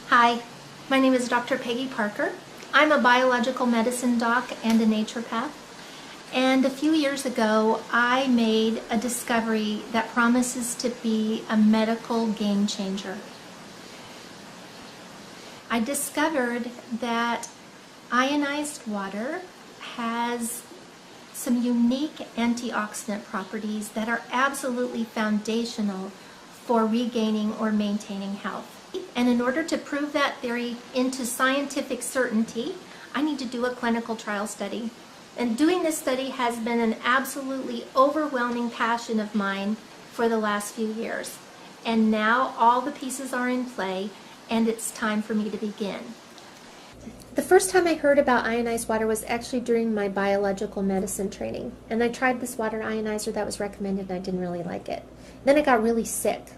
Hi, my name is Dr. Peggy Parker. I'm a biological medicine doc and a naturopath. And a few years ago, I made a discovery that promises to be a medical game changer. I discovered that ionized water has some unique antioxidant properties that are absolutely foundational for regaining or maintaining health. And in order to prove that theory into scientific certainty, I need to do a clinical trial study. And doing this study has been an absolutely overwhelming passion of mine for the last few years. And now all the pieces are in play, and it's time for me to begin. The first time I heard about ionized water was actually during my biological medicine training. And I tried this water ionizer that was recommended, and I didn't really like it. Then I got really sick.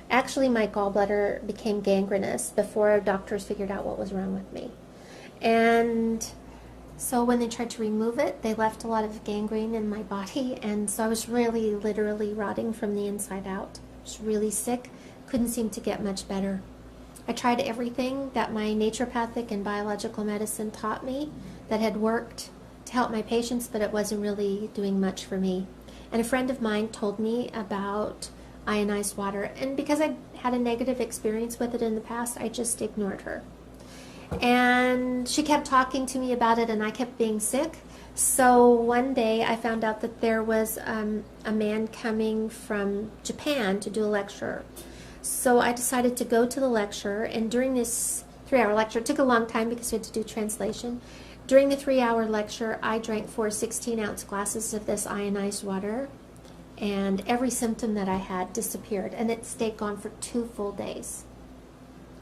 Actually, my gallbladder became gangrenous before doctors figured out what was wrong with me. And so when they tried to remove it, they left a lot of gangrene in my body, and so I was really literally rotting from the inside out. I was really sick, couldn't seem to get much better. I tried everything that my naturopathic and biological medicine taught me that had worked to help my patients, but it wasn't really doing much for me. And a friend of mine told me about ionized water, and because I had a negative experience with it in the past, I just ignored her. And she kept talking to me about it, and I kept being sick. So one day I found out that there was a man coming from Japan to do a lecture. So I decided to go to the lecture, and during this 3-hour lecture, it took a long time because we had to do translation. During the 3-hour lecture, I drank 4 16-ounce glasses of this ionized water, and every symptom that I had disappeared, and it stayed gone for 2 full days.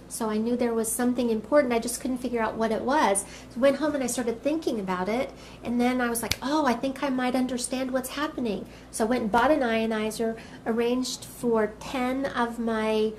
So I knew there was something important, I just couldn't figure out what it was. So I went home and I started thinking about it, and then I was like, oh, I think I might understand what's happening. So I went and bought an ionizer, arranged for 10 of my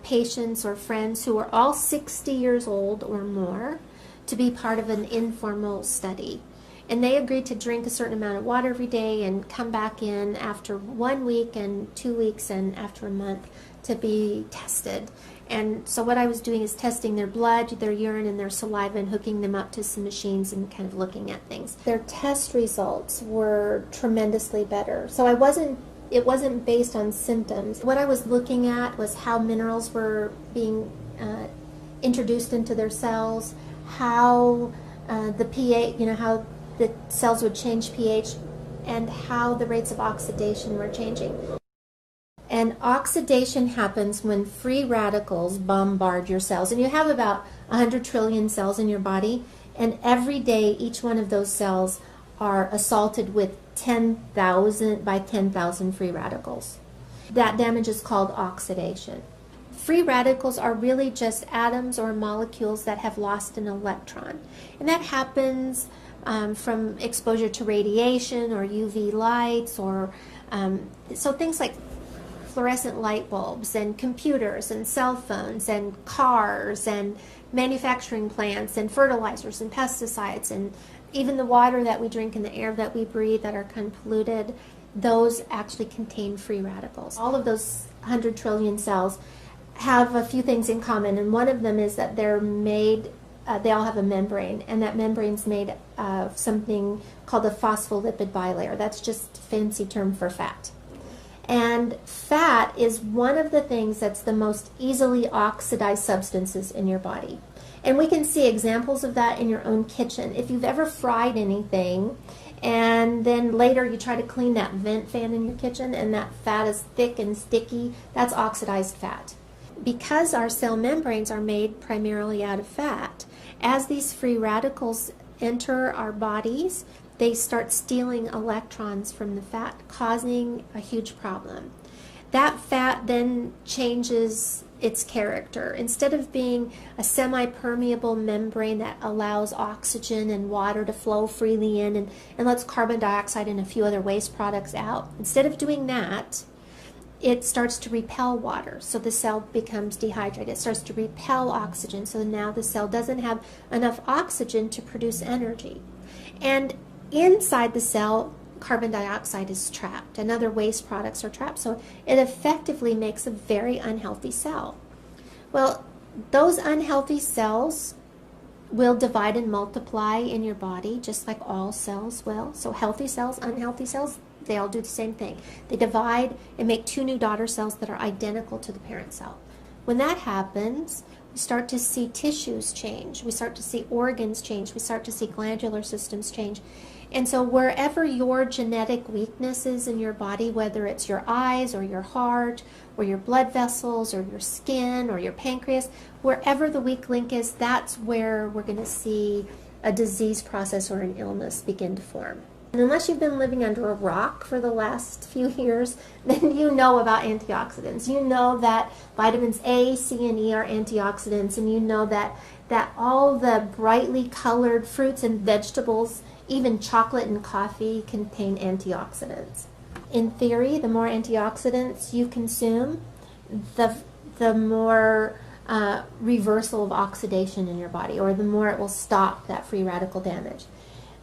patients or friends who are all 60 years old or more to be part of an informal study. And they agreed to drink a certain amount of water every day and come back in after 1 week and 2 weeks and after a month to be tested. And so what I was doing is testing their blood, their urine, and their saliva, and hooking them up to some machines and kind of looking at things. Their test results were tremendously better. So it wasn't based on symptoms. What I was looking at was how minerals were being introduced into their cells, how the pH, how the cells would change pH, and how the rates of oxidation were changing. And oxidation happens when free radicals bombard your cells. And you have about 100 trillion cells in your body, and every day each one of those cells are assaulted with 10,000 by 10,000 free radicals. That damage is called oxidation. Free radicals are really just atoms or molecules that have lost an electron. And that happens from exposure to radiation or UV lights, or so things like fluorescent light bulbs and computers and cell phones and cars and manufacturing plants and fertilizers and pesticides, and even the water that we drink and the air that we breathe that are kind of polluted, those actually contain free radicals. All of those 100 trillion cells have a few things in common, and one of them is that they're made, they all have a membrane, and that membrane's made of something called a phospholipid bilayer. That's just a fancy term for fat. And fat is one of the things that's the most easily oxidized substances in your body. And we can see examples of that in your own kitchen. If you've ever fried anything and then later you try to clean that vent fan in your kitchen and that fat is thick and sticky, that's oxidized fat. Because our cell membranes are made primarily out of fat, as these free radicals enter our bodies, they start stealing electrons from the fat, causing a huge problem. That fat then changes its character. Instead of being a semi-permeable membrane that allows oxygen and water to flow freely in and lets carbon dioxide and a few other waste products out, instead of doing that, it starts to repel water, so the cell becomes dehydrated. It starts to repel oxygen, so now the cell doesn't have enough oxygen to produce energy. And inside the cell, carbon dioxide is trapped and other waste products are trapped, so it effectively makes a very unhealthy cell. Well, those unhealthy cells will divide and multiply in your body just like all cells will. So healthy cells, unhealthy cells, they all do the same thing. They divide and make two new daughter cells that are identical to the parent cell. When that happens, we start to see tissues change. We start to see organs change. We start to see glandular systems change. And so wherever your genetic weakness is in your body, whether it's your eyes or your heart or your blood vessels or your skin or your pancreas, wherever the weak link is, that's where we're going to see a disease process or an illness begin to form. And unless you've been living under a rock for the last few years, then you know about antioxidants. You know that vitamins A, C, and E are antioxidants, and you know that all the brightly colored fruits and vegetables, even chocolate and coffee, contain antioxidants. In theory, the more antioxidants you consume, the more reversal of oxidation in your body, or the more it will stop that free radical damage.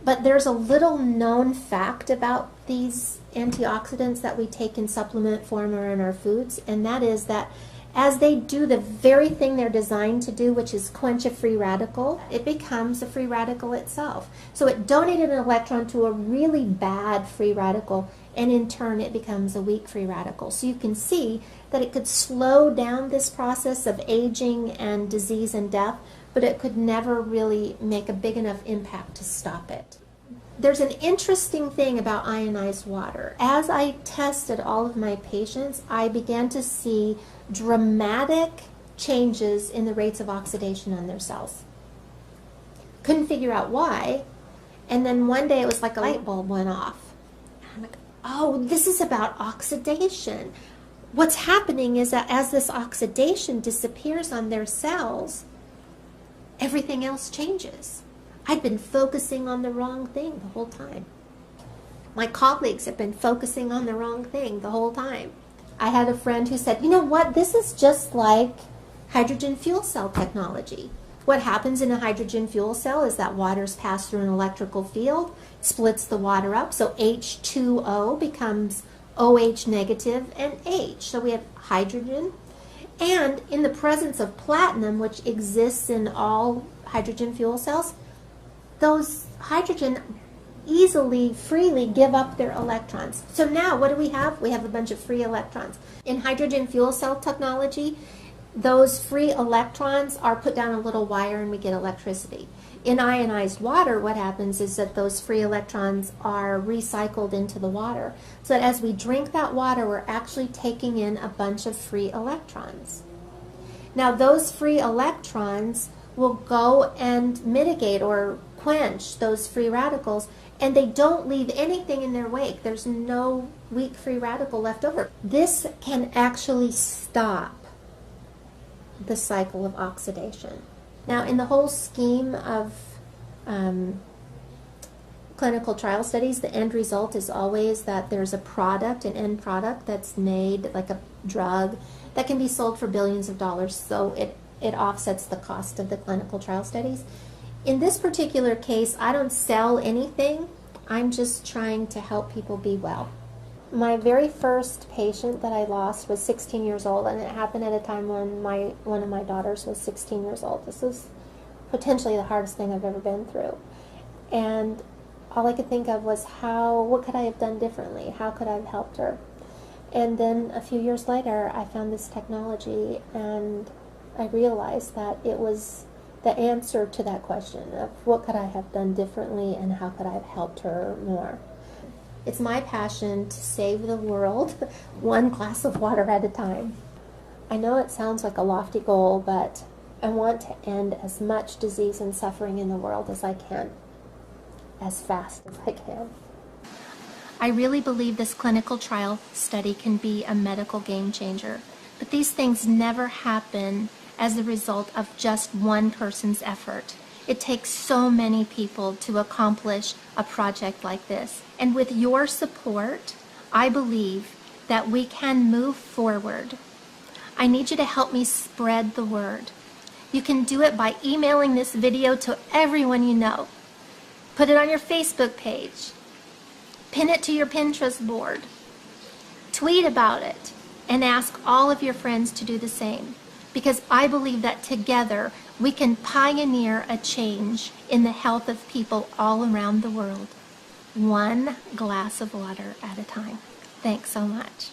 But there's a little known fact about these antioxidants that we take in supplement form or in our foods, and that is that as they do the very thing they're designed to do, which is quench a free radical, it becomes a free radical itself. So it donated an electron to a really bad free radical, and in turn it becomes a weak free radical. So you can see that it could slow down this process of aging and disease and death, but it could never really make a big enough impact to stop it. There's an interesting thing about ionized water. As I tested all of my patients, I began to see dramatic changes in the rates of oxidation on their cells. Couldn't figure out why, and then one day it was like a light bulb went off. I'm like, oh, this is about oxidation. What's happening is that as this oxidation disappears on their cells, everything else changes. I'd been focusing on the wrong thing the whole time. My colleagues have been focusing on the wrong thing the whole time. I had a friend who said, you know what, this is just like hydrogen fuel cell technology. What happens in a hydrogen fuel cell is that water's passed through an electrical field, splits the water up, so H2O becomes OH negative and H. So we have hydrogen. And in the presence of platinum, which exists in all hydrogen fuel cells, those hydrogen easily, freely give up their electrons. So now what do we have? We have a bunch of free electrons. In hydrogen fuel cell technology, those free electrons are put down a little wire and we get electricity. In ionized water, what happens is that those free electrons are recycled into the water. So that as we drink that water, we're actually taking in a bunch of free electrons. Now those free electrons will go and mitigate or quench those free radicals, and they don't leave anything in their wake. There's no weak free radical left over. This can actually stop the cycle of oxidation. Now, in the whole scheme of clinical trial studies, the end result is always that there's a product, an end product that's made, like a drug, that can be sold for billions of dollars, so it offsets the cost of the clinical trial studies. In this particular case, I don't sell anything. I'm just trying to help people be well. My very first patient that I lost was 16 years old, and it happened at a time when one of my daughters was 16 years old. This was potentially the hardest thing I've ever been through. And all I could think of was what could I have done differently? How could I have helped her? And then a few years later, I found this technology, and I realized that it was the answer to that question of what could I have done differently and how could I have helped her more. It's my passion to save the world one glass of water at a time. I know it sounds like a lofty goal, but I want to end as much disease and suffering in the world as I can, as fast as I can. I really believe this clinical trial study can be a medical game changer, but these things never happen as a result of just one person's effort. It takes so many people to accomplish a project like this. And with your support, I believe that we can move forward. I need you to help me spread the word. You can do it by emailing this video to everyone you know. Put it on your Facebook page. Pin it to your Pinterest board. Tweet about it and ask all of your friends to do the same. because I believe that together we can pioneer a change in the health of people all around the world, one glass of water at a time. Thanks so much.